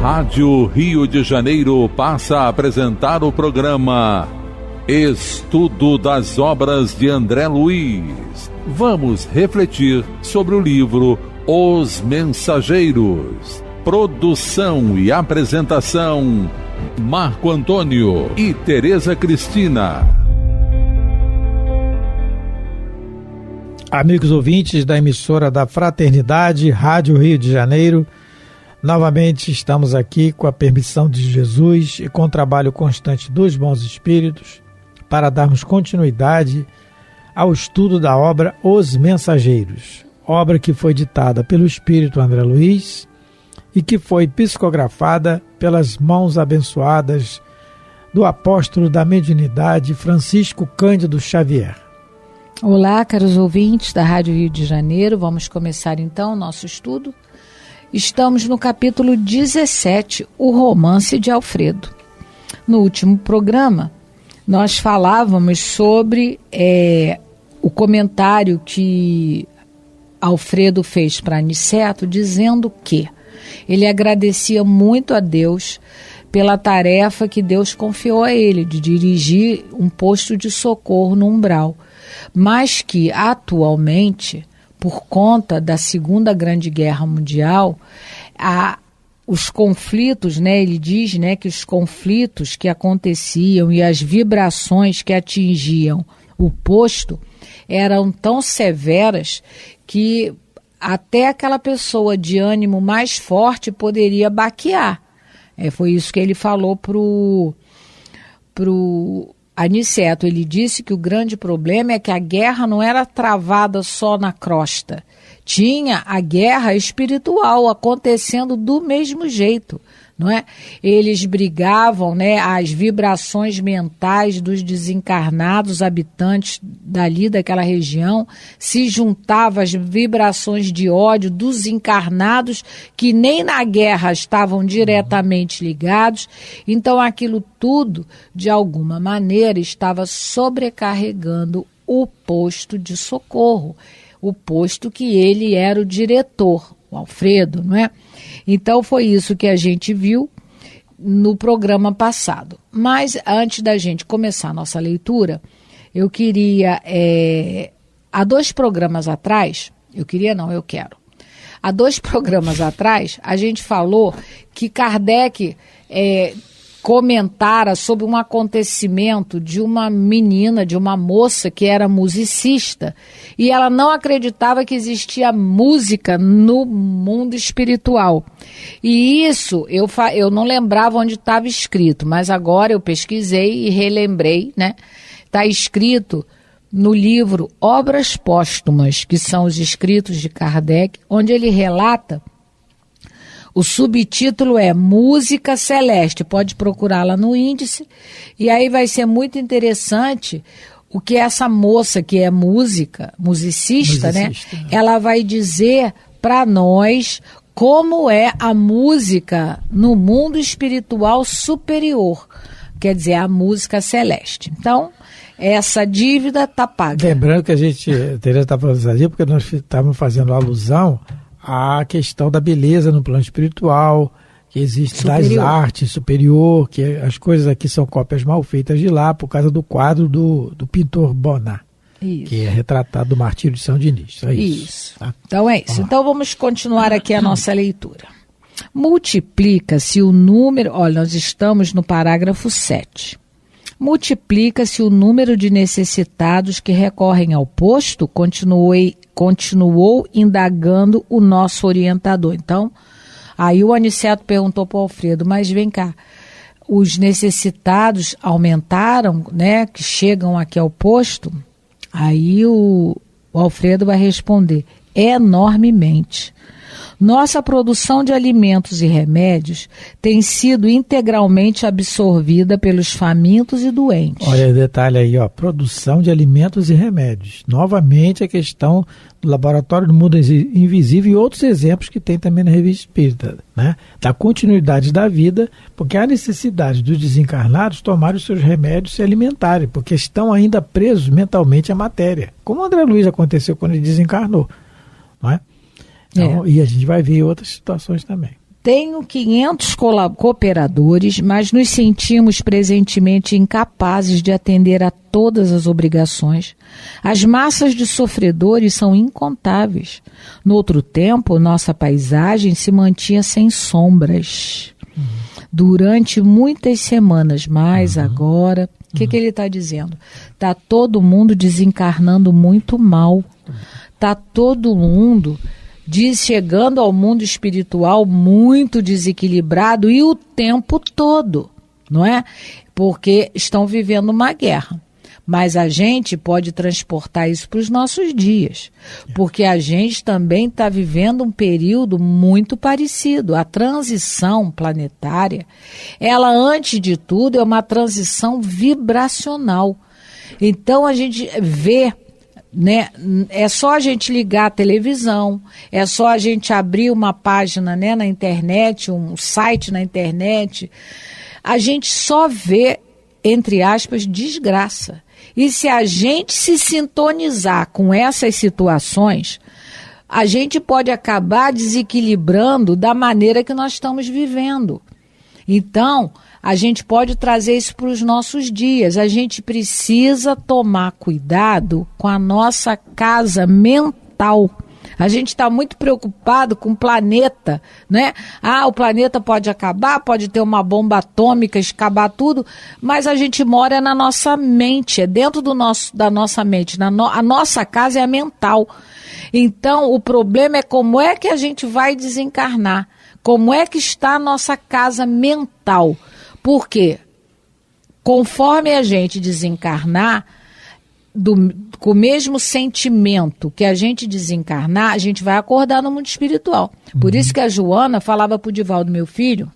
Rádio Rio de Janeiro passa a apresentar o programa Estudo das Obras de André Luiz. Vamos refletir sobre o livro Os Mensageiros. Produção e apresentação, Marco Antônio e Tereza Cristina. Amigos ouvintes da emissora da Fraternidade, Rádio Rio de Janeiro, novamente estamos aqui com a permissão de Jesus e com o trabalho constante dos bons espíritos para darmos continuidade ao estudo da obra Os Mensageiros, obra que foi ditada pelo Espírito André Luiz e que foi psicografada pelas mãos abençoadas do apóstolo da mediunidade Francisco Cândido Xavier. Olá, caros ouvintes da Rádio Rio de Janeiro, vamos começar então o nosso estudo. Estamos no capítulo 17, o romance de Alfredo. No último programa, nós falávamos sobre o comentário que Alfredo fez para Aniceto, dizendo que ele agradecia muito a Deus pela tarefa que Deus confiou a ele, de dirigir um posto de socorro no umbral, mas que atualmente, por conta da Segunda Grande Guerra Mundial, os conflitos, ele diz que os conflitos que aconteciam e as vibrações que atingiam o posto eram tão severas que até aquela pessoa de ânimo mais forte poderia baquear. Foi isso que ele falou pro Aniceto. Ele disse que o grande problema é que a guerra não era travada só na crosta. Tinha a guerra espiritual acontecendo do mesmo jeito, não é? Eles brigavam, as vibrações mentais dos desencarnados habitantes dali daquela região se juntavam às vibrações de ódio dos encarnados que nem na guerra estavam diretamente ligados. Então aquilo tudo, de alguma maneira, estava sobrecarregando o posto de socorro, o posto que ele era o diretor, o Alfredo, não é? Então foi isso que a gente viu no programa passado. Mas antes da gente começar a nossa leitura, eu queria, há 2 programas atrás, eu quero. Há 2 programas atrás, a gente falou que Kardec comentara sobre um acontecimento de uma menina, de uma moça que era musicista, e ela não acreditava que existia música no mundo espiritual. E isso eu não lembrava onde estava escrito, mas agora eu pesquisei e relembrei, Está escrito no livro Obras Póstumas, que são os escritos de Kardec, onde ele relata. O subtítulo é Música Celeste, pode procurar lá no índice, e aí vai ser muito interessante o que essa moça que é musicista, ela vai dizer para nós como é a música no mundo espiritual superior, quer dizer, a música celeste. Então, essa dívida está paga. Lembrando que a Tereza está falando isso ali, porque nós estávamos fazendo alusão a questão da beleza no plano espiritual, que existe superior. Das artes superior, que as coisas aqui são cópias mal feitas de lá, por causa do quadro do pintor Bonnat, que é retratado do Martírio de São Diniz. Isso. Tá? Então é isso. Então vamos continuar aqui a nossa leitura. Multiplica-se o número... Olha, nós estamos no parágrafo 7. Multiplica-se o número de necessitados que recorrem ao posto, continuou indagando o nosso orientador. Então, aí o Aniceto perguntou para o Alfredo, mas vem cá, os necessitados aumentaram, que chegam aqui ao posto? Aí o Alfredo vai responder, enormemente. Nossa produção de alimentos e remédios tem sido integralmente absorvida pelos famintos e doentes. Olha o detalhe aí, produção de alimentos e remédios. Novamente a questão do Laboratório do Mundo Invisível e outros exemplos que tem também na Revista Espírita, da continuidade da vida, porque há necessidade dos desencarnados tomarem os seus remédios e se alimentarem, porque estão ainda presos mentalmente à matéria, como o André Luiz aconteceu quando ele desencarnou, não é? Então, e a gente vai ver outras situações também. tenho 500 cooperadores, mas nos sentimos presentemente incapazes de atender a todas as obrigações. As massas de sofredores são incontáveis. No outro tempo, nossa paisagem se mantinha sem sombras. Durante muitas semanas, mas agora, o que ele está dizendo? Está todo mundo desencarnando muito mal. Está todo mundo chegando ao mundo espiritual muito desequilibrado e o tempo todo, não é? Porque estão vivendo uma guerra. Mas a gente pode transportar isso para os nossos dias, porque a gente também está vivendo um período muito parecido. A transição planetária, ela, antes de tudo, é uma transição vibracional. Então, a gente vê, né, é só a gente ligar a televisão, é só a gente abrir uma página, né, na internet, um site na internet, a gente só vê, entre aspas, desgraça. E se a gente se sintonizar com essas situações, a gente pode acabar desequilibrando da maneira que nós estamos vivendo. Então, a gente pode trazer isso para os nossos dias. A gente precisa tomar cuidado com a nossa casa mental. A gente está muito preocupado com o planeta, né? O planeta pode acabar, pode ter uma bomba atômica, acabar tudo, mas a gente mora na nossa mente, é dentro da nossa mente. A nossa casa é a mental. Então, o problema é como é que a gente vai desencarnar, como é que está a nossa casa mental. Porque, conforme a gente desencarnar, com o mesmo sentimento que a gente desencarnar, a gente vai acordar no mundo espiritual. Por isso que a Joana falava para o Divaldo, meu filho,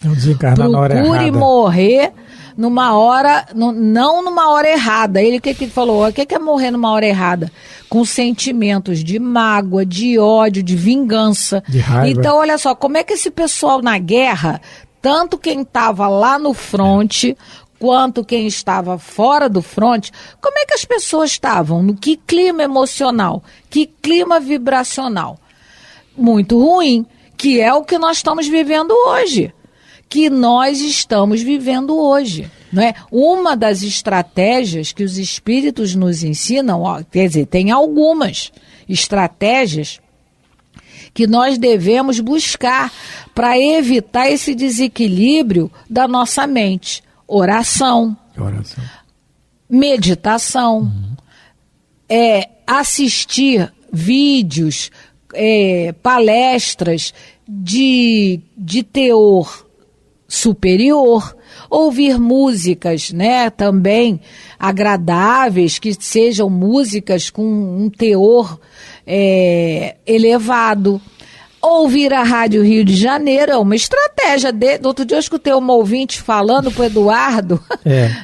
não desencarnar na hora errada. Procure morrer numa hora, não numa hora errada. Ele, o que ele falou? O que é morrer numa hora errada? Com sentimentos de mágoa, de ódio, de vingança. De raiva. Então, olha só, como é que esse pessoal na guerra, tanto quem estava lá no fronte, quanto quem estava fora do fronte, como é que as pessoas estavam? No que clima emocional? Que clima vibracional? Muito ruim, que é o que nós estamos vivendo hoje. Não é? Uma das estratégias que os espíritos nos ensinam, quer dizer, tem algumas estratégias que nós devemos buscar para evitar esse desequilíbrio da nossa mente. Oração. Meditação, assistir vídeos, palestras de teor superior, ouvir músicas, né, também agradáveis, que sejam músicas com um teor elevado. Ouvir a Rádio Rio de Janeiro é uma estratégia. Do outro dia eu escutei uma ouvinte falando para o Eduardo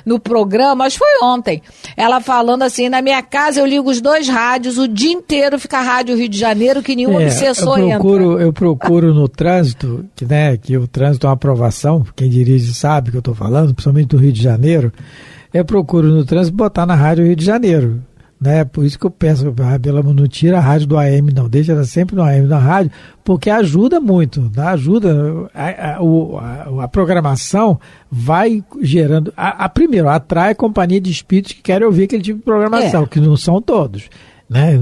no programa, acho que foi ontem. Ela falando assim, na minha casa eu ligo os 2 rádios, o dia inteiro fica a Rádio Rio de Janeiro, que nenhum obsessor entra. Eu procuro no trânsito, que o trânsito é uma aprovação, quem dirige sabe que eu estou falando, principalmente do Rio de Janeiro, eu procuro no trânsito botar na Rádio Rio de Janeiro. Né? Por isso que eu penso, não tira a rádio do AM, não, deixa ela sempre no AM da rádio, porque ajuda muito, né? A programação vai gerando, primeiro, atrai companhia de espíritos que querem ouvir aquele tipo de programação, que não são todos, né?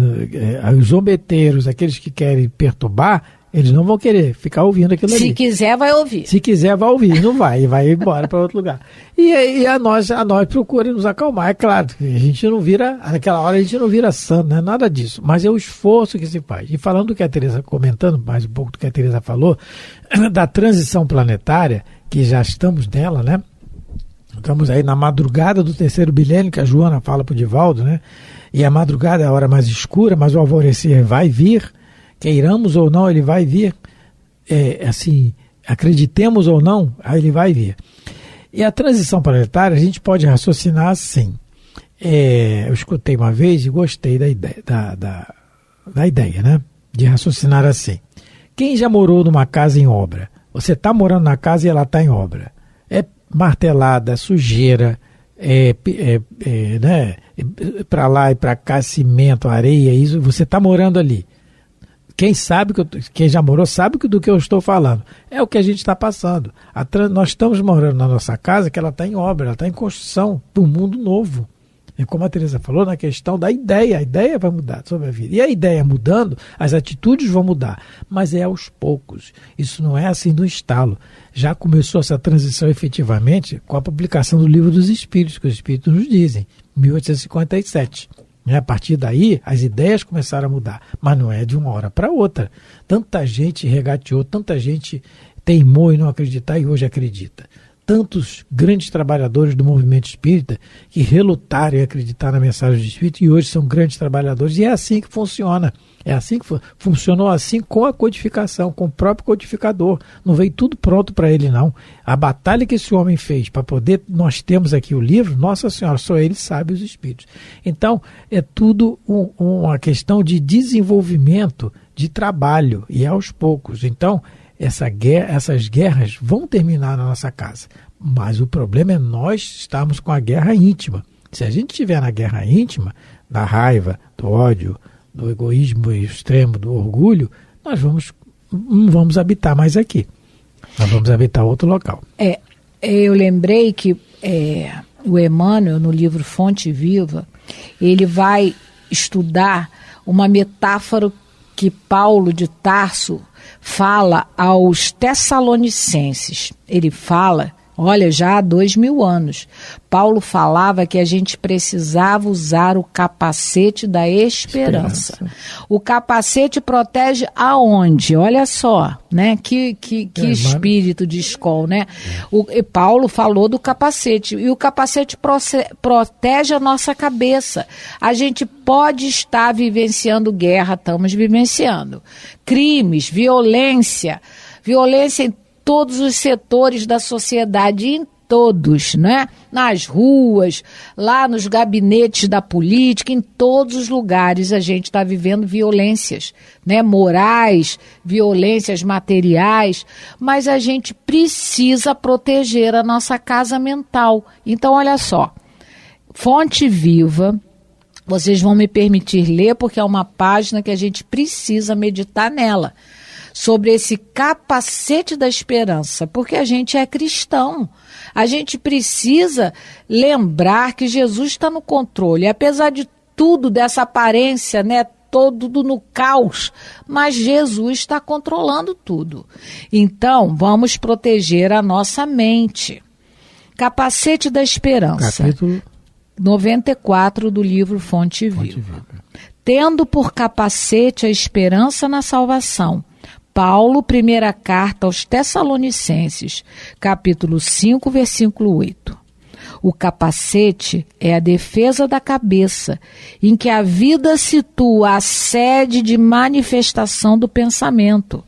Os zombeteiros, aqueles que querem perturbar, eles não vão querer ficar ouvindo aquilo ali. Se quiser, vai ouvir. Se quiser, vai ouvir. Não vai embora para outro lugar. E a nós procura nos acalmar. É claro, a gente não vira, naquela hora a gente não vira santo, não é nada disso. Mas é o esforço que se faz. E falando do que a Tereza, comentando mais um pouco do que a Tereza falou, da transição planetária, que já estamos nela, né? Estamos aí na madrugada do 3º bilênio, que a Joana fala para o Divaldo, né? E a madrugada é a hora mais escura, mas o alvorecer vai vir. Queiramos ou não, ele vai vir. Acreditemos ou não, ele vai vir. E a transição planetária, a gente pode raciocinar assim. Eu escutei uma vez e gostei da ideia, né? De raciocinar assim. Quem já morou numa casa em obra? Você está morando na casa e ela está em obra. É martelada, sujeira, para lá e para cá, cimento, areia, isso. Você está morando ali. Quem já morou sabe do que eu estou falando. É o que a gente está passando. Nós estamos morando na nossa casa, que ela está em obra, ela está em construção de um mundo novo. E como a Teresa falou, na questão da ideia, a ideia vai mudar sobre a vida. E a ideia mudando, as atitudes vão mudar. Mas é aos poucos. Isso não é assim do estalo. Já começou essa transição efetivamente com a publicação do Livro dos Espíritos, que os Espíritos nos dizem, 1857. A partir daí, as ideias começaram a mudar. Mas não é de uma hora para outra. Tanta gente regateou, tanta gente teimou em não acreditar e hoje acredita. Tantos grandes trabalhadores do movimento espírita que relutaram em acreditar na mensagem do Espírito e hoje são grandes trabalhadores. E é assim que funciona. É assim que funcionou assim com a codificação, com o próprio codificador. Não veio tudo pronto para ele, não. A batalha que esse homem fez para poder, nós temos aqui o livro, Nossa Senhora, só ele sabe os espíritos. Então, é tudo uma questão de desenvolvimento, de trabalho, e aos poucos. Então, essas guerras vão terminar na nossa casa. Mas o problema é nós estarmos com a guerra íntima. Se a gente estiver na guerra íntima, da raiva, do ódio, do egoísmo extremo, do orgulho, nós não vamos habitar mais aqui. Nós vamos habitar outro local. Eu lembrei que o Emmanuel, no livro Fonte Viva, ele vai estudar uma metáfora que Paulo de Tarso fala aos Tessalonicenses. Ele fala, olha, já há 2000 anos, Paulo falava que a gente precisava usar o capacete da esperança. O capacete protege aonde? Olha só, né? Que espírito de escola, né? Paulo falou do capacete, e o capacete protege a nossa cabeça. A gente pode estar vivenciando guerra, estamos vivenciando. Crimes, violência em todos os setores da sociedade, em todos, né? Nas ruas, lá nos gabinetes da política, em todos os lugares a gente está vivendo violências, né? Morais, violências materiais, mas a gente precisa proteger a nossa casa mental. Então, olha só, Fonte Viva, vocês vão me permitir ler porque é uma página que a gente precisa meditar nela, sobre esse capacete da esperança, porque a gente é cristão. A gente precisa lembrar que Jesus está no controle, apesar de tudo, dessa aparência, né, todo no caos, mas Jesus está controlando tudo. Então, vamos proteger a nossa mente. Capacete da esperança. Capítulo 94 do livro Fonte Viva. Tendo por capacete a esperança na salvação. Paulo, primeira carta aos Tessalonicenses, capítulo 5, versículo 8. O capacete é a defesa da cabeça, em que a vida situa a sede de manifestação do pensamento.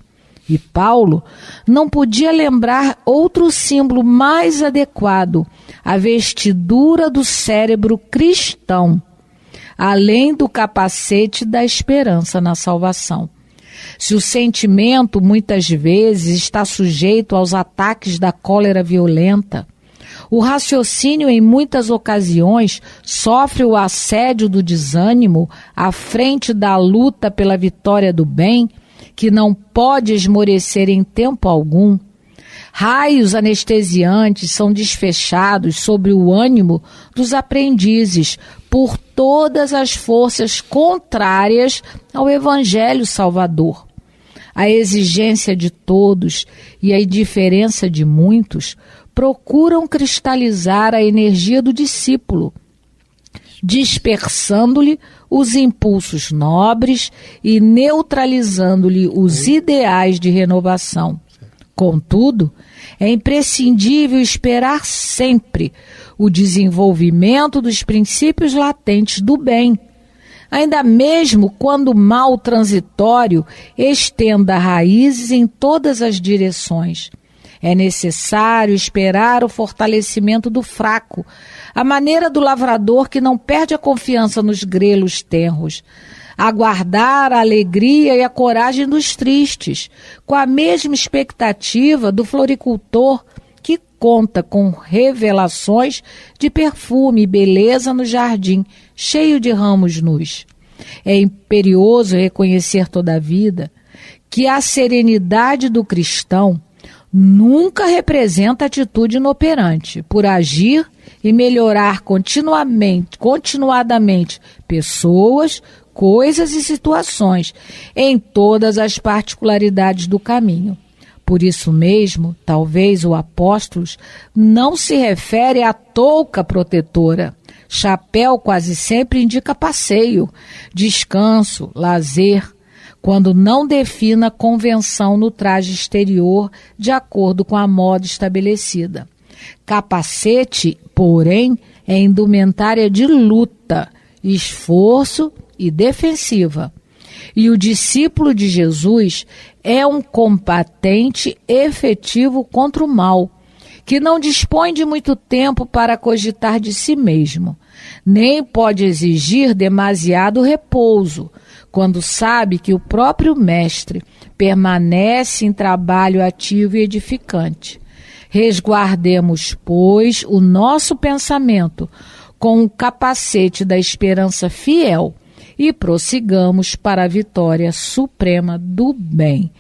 E Paulo não podia lembrar outro símbolo mais adequado, a vestidura do cérebro cristão, além do capacete da esperança na salvação. Se o sentimento, muitas vezes, está sujeito aos ataques da cólera violenta, o raciocínio, em muitas ocasiões, sofre o assédio do desânimo à frente da luta pela vitória do bem, que não pode esmorecer em tempo algum. Raios anestesiantes são desfechados sobre o ânimo dos aprendizes por todas as forças contrárias ao Evangelho Salvador. A exigência de todos e a indiferença de muitos procuram cristalizar a energia do discípulo, dispersando-lhe os impulsos nobres e neutralizando-lhe os ideais de renovação. Contudo, é imprescindível esperar sempre o desenvolvimento dos princípios latentes do bem, ainda mesmo quando o mal transitório estenda raízes em todas as direções. É necessário esperar o fortalecimento do fraco, a maneira do lavrador que não perde a confiança nos grelos tenros, aguardar a alegria e a coragem dos tristes, com a mesma expectativa do floricultor que conta com revelações de perfume e beleza no jardim, cheio de ramos nus. É imperioso reconhecer, todavia, que a serenidade do cristão nunca representa atitude inoperante por agir e melhorar continuadamente pessoas, coisas e situações em todas as particularidades do caminho. Por isso mesmo, talvez o apóstolo não se refere à touca protetora. Chapéu quase sempre indica passeio, descanso, lazer, quando não defina convenção no traje exterior de acordo com a moda estabelecida. Capacete, porém, é indumentária de luta, esforço e defensiva. E o discípulo de Jesus é um combatente efetivo contra o mal, que não dispõe de muito tempo para cogitar de si mesmo, nem pode exigir demasiado repouso, quando sabe que o próprio Mestre permanece em trabalho ativo e edificante. Resguardemos, pois, o nosso pensamento com o capacete da esperança fiel e prossigamos para a vitória suprema do bem.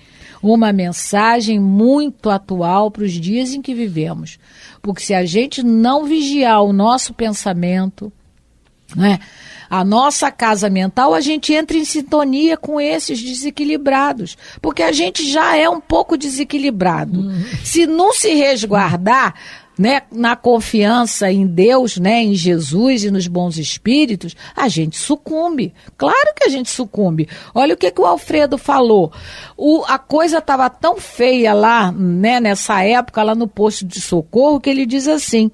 Uma mensagem muito atual para os dias em que vivemos. Porque se a gente não vigiar o nosso pensamento, né, a nossa casa mental, a gente entra em sintonia com esses desequilibrados. Porque a gente já é um pouco desequilibrado. Se não se resguardar, né, na confiança em Deus, né, em Jesus e nos bons espíritos, a gente sucumbe. Claro que a gente sucumbe. Olha o que o Alfredo falou. A coisa estava tão feia lá, né, nessa época, lá no posto de socorro, que ele diz assim: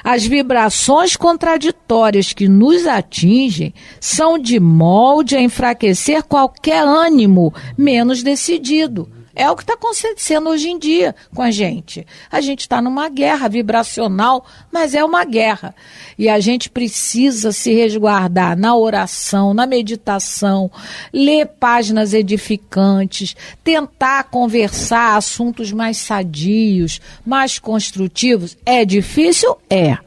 as vibrações contraditórias que nos atingem são de molde a enfraquecer qualquer ânimo menos decidido. É o que está acontecendo hoje em dia com a gente. A gente está numa guerra vibracional, mas é uma guerra. E a gente precisa se resguardar na oração, na meditação, ler páginas edificantes, tentar conversar assuntos mais sadios, mais construtivos. É difícil? É.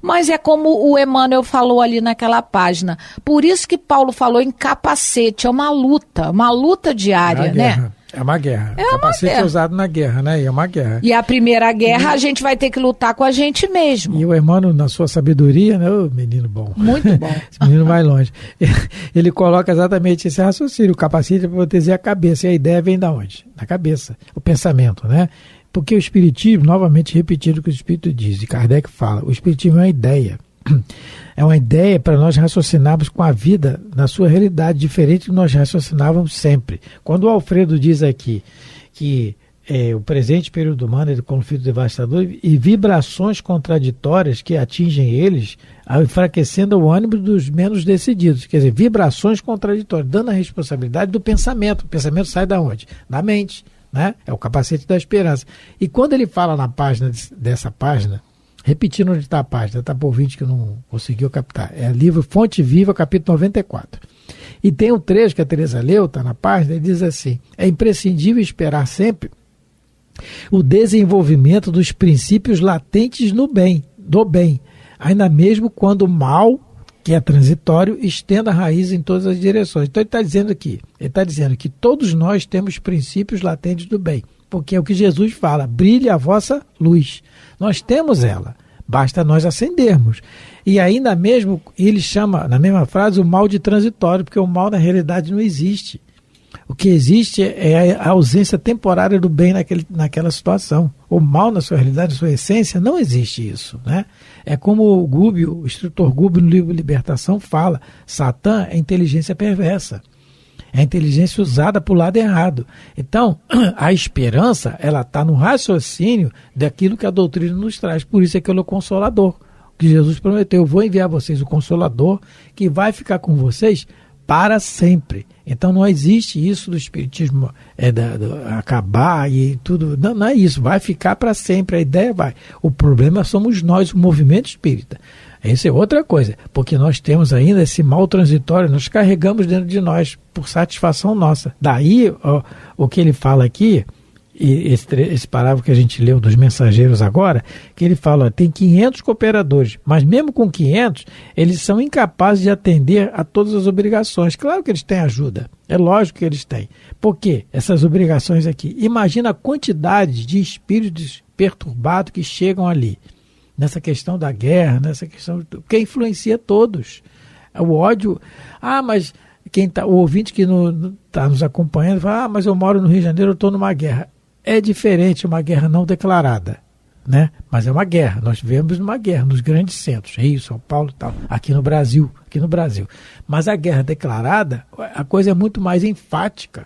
Mas é como o Emmanuel falou ali naquela página. Por isso que Paulo falou em capacete. É uma luta diária, né? É uma guerra. O capacete é usado na guerra, né? E é uma guerra. E a primeira guerra a gente vai ter que lutar com a gente mesmo. E o Emmanuel, na sua sabedoria, né? Ô, menino bom. Muito bom. Esse menino vai longe. Ele coloca exatamente esse raciocínio. O capacete é para proteger a cabeça. E a ideia vem da onde? Da cabeça. O pensamento, né? Porque o Espiritismo, novamente repetindo o que o Espírito diz, e Kardec fala, o Espiritismo é uma ideia. É uma ideia para nós raciocinarmos com a vida na sua realidade, diferente do que nós raciocinávamos sempre. Quando o Alfredo diz aqui que o presente período humano é de conflito devastador e vibrações contraditórias que atingem eles, enfraquecendo o ânimo dos menos decididos. Quer dizer, vibrações contraditórias, dando a responsabilidade do pensamento. O pensamento sai da onde? Da mente, né? É o capacete da esperança. E quando ele fala na página dessa página, repetindo onde está a página, está para o ouvinte que não conseguiu captar. É o livro Fonte Viva, capítulo 94. E tem um trecho que a Teresa leu, está na página, e diz assim: é imprescindível esperar sempre o desenvolvimento dos princípios latentes do bem, ainda mesmo quando o mal, que é transitório, estenda a raiz em todas as direções. Então ele está dizendo que todos nós temos princípios latentes do bem. Porque é o que Jesus fala, brilhe a vossa luz. Nós temos ela, basta nós acendermos. E ainda mesmo, ele chama, na mesma frase, o mal de transitório, porque o mal na realidade não existe. O que existe é a ausência temporária do bem naquela situação. O mal na sua realidade, na sua essência, não existe isso, né? É como o instrutor Gubbio, no livro Libertação, fala, Satã é inteligência perversa. É a inteligência usada para o lado errado. Então, a esperança, ela está no raciocínio daquilo que a doutrina nos traz. Por isso é que ele é o Consolador. Que Jesus prometeu, eu vou enviar a vocês o Consolador, que vai ficar com vocês para sempre. Então não existe isso do Espiritismo acabar e tudo. Não é isso, vai ficar para sempre, a ideia vai. O problema somos nós, o movimento espírita. Isso é outra coisa, porque nós temos ainda esse mal transitório, nós carregamos dentro de nós por satisfação nossa. Daí, o que ele fala aqui, e esse parágrafo que a gente leu dos mensageiros agora, que ele fala, tem 500 cooperadores, mas mesmo com 500, eles são incapazes de atender a todas as obrigações. Claro que eles têm ajuda, é lógico que eles têm. Por quê? Essas obrigações aqui. Imagina a quantidade de espíritos perturbados que chegam ali, nessa questão da guerra, nessa questão que influencia todos. O ódio, mas o ouvinte que está nos acompanhando fala, mas eu moro no Rio de Janeiro, eu estou numa guerra. É diferente uma guerra não declarada, né? Mas é uma guerra, nós vivemos numa guerra nos grandes centros, Rio, São Paulo e tal, aqui no Brasil. Mas a guerra declarada, a coisa é muito mais enfática.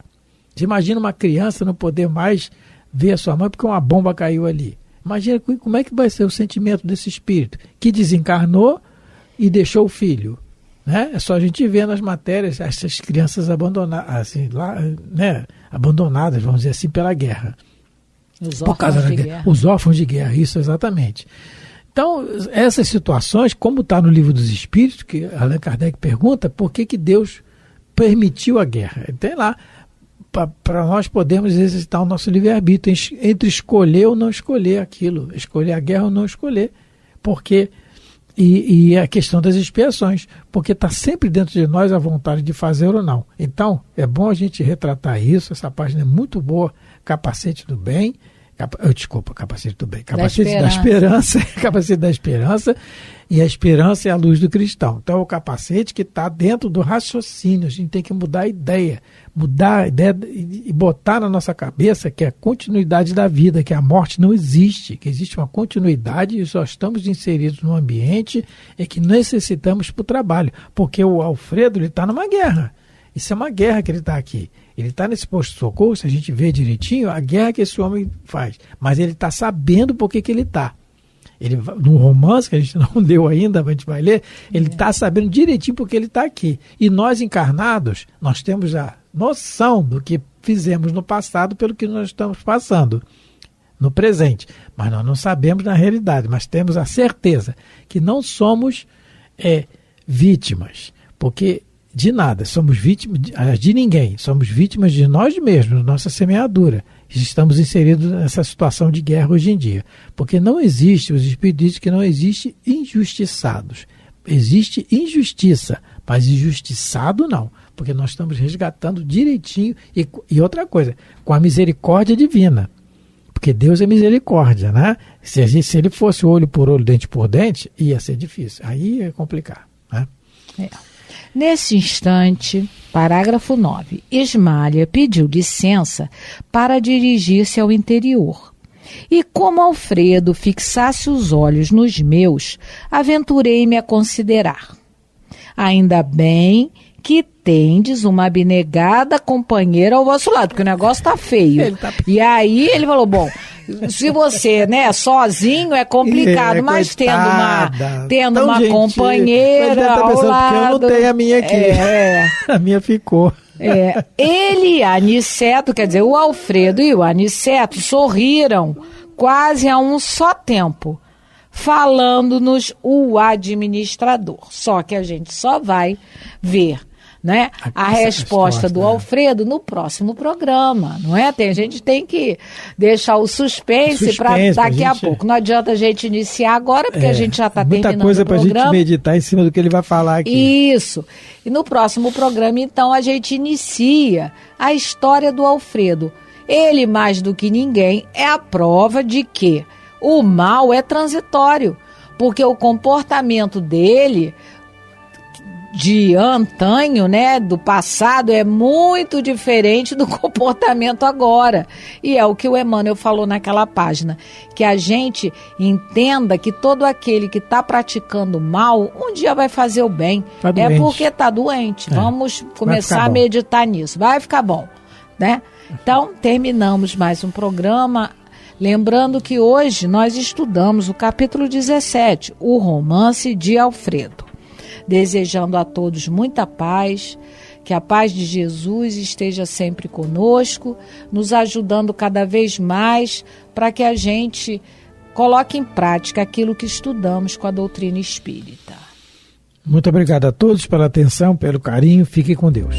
Você imagina uma criança não poder mais ver a sua mãe porque uma bomba caiu ali. Imagina como é que vai ser o sentimento desse espírito que desencarnou e deixou o filho. Né? É só a gente ver nas matérias essas crianças abandonadas, assim, lá, né? Abandonadas, vamos dizer assim, pela guerra. Os órfãos de guerra, isso exatamente. Então, essas situações, como está no Livro dos Espíritos, que Allan Kardec pergunta, por que Deus permitiu a guerra? Tem lá, para nós podermos exercitar o nosso livre-arbítrio entre escolher ou não escolher aquilo, escolher a guerra ou não escolher, porque... E a questão das expiações, porque está sempre dentro de nós a vontade de fazer ou não. Então, é bom a gente retratar isso, essa página é muito boa, Capacete do Bem, Capacete do Bem, Capacete da Esperança, Capacete da Esperança, e a esperança é a luz do cristão. Então, é o capacete que está dentro do raciocínio, a gente tem que mudar a ideia e botar na nossa cabeça que é a continuidade da vida, que a morte não existe, que existe uma continuidade e só estamos inseridos num ambiente em que necessitamos para o trabalho, porque o Alfredo está numa guerra. Isso é uma guerra que ele está aqui. Ele está nesse posto de socorro, se a gente vê direitinho, a guerra que esse homem faz. Mas ele está sabendo por que ele está. No romance, que a gente não leu ainda, mas a gente vai ler, ele está sabendo direitinho por que ele está aqui. E nós encarnados, nós temos a noção do que fizemos no passado pelo que nós estamos passando no presente. Mas nós não sabemos na realidade, mas temos a certeza que não somos vítimas. Porque... de nada, somos vítimas de ninguém, somos vítimas de nós mesmos, nossa semeadura. Estamos inseridos nessa situação de guerra hoje em dia, porque não existe, os espíritos dizem que não existe injustiçados, existe injustiça, mas injustiçado não, porque nós estamos resgatando direitinho, e outra coisa, com a misericórdia divina, porque Deus é misericórdia, né? Se ele fosse olho por olho, dente por dente, ia ser difícil, aí ia complicar, né? Nesse instante, parágrafo 9, Ismália pediu licença para dirigir-se ao interior. E como Alfredo fixasse os olhos nos meus, aventurei-me a considerar. Ainda bem que tendes uma abnegada companheira ao vosso lado, porque o negócio tá feio. E aí ele falou, bom, se você, sozinho é complicado, mas coitada, tendo uma companheira ao lado... Porque eu não tenho a minha aqui. A minha ficou. Ele e Aniceto, quer dizer, o Alfredo e o Aniceto sorriram quase a um só tempo, falando-nos o administrador. Só que a gente só vai ver, né, a resposta do Alfredo no próximo programa, não é? A gente tem que deixar o suspense para daqui a pouco. Não adianta a gente iniciar agora, porque a gente já está terminando o programa. Muita coisa para a gente meditar em cima do que ele vai falar aqui. Isso. E no próximo programa, então, a gente inicia a história do Alfredo. Ele, mais do que ninguém, é a prova de que o mal é transitório, porque o comportamento dele... de antanho, né, do passado, é muito diferente do comportamento agora. E é o que o Emmanuel falou naquela página, que a gente entenda que todo aquele que está praticando mal, um dia vai fazer o bem. Tá doente. É porque está doente. Vamos começar a meditar nisso. Vai ficar bom, né? Então, terminamos mais um programa. Lembrando que hoje nós estudamos o capítulo 17, o romance de Alfredo. Desejando a todos muita paz, que a paz de Jesus esteja sempre conosco, nos ajudando cada vez mais para que a gente coloque em prática aquilo que estudamos com a doutrina espírita. Muito obrigado a todos pela atenção, pelo carinho, fiquem com Deus.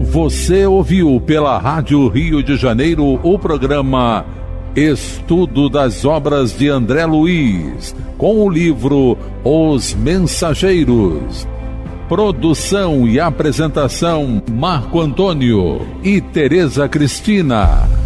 Você ouviu pela Rádio Rio de Janeiro o programa Estudo das Obras de André Luiz, com o livro Os Mensageiros. Produção e apresentação Marco Antônio e Tereza Cristina.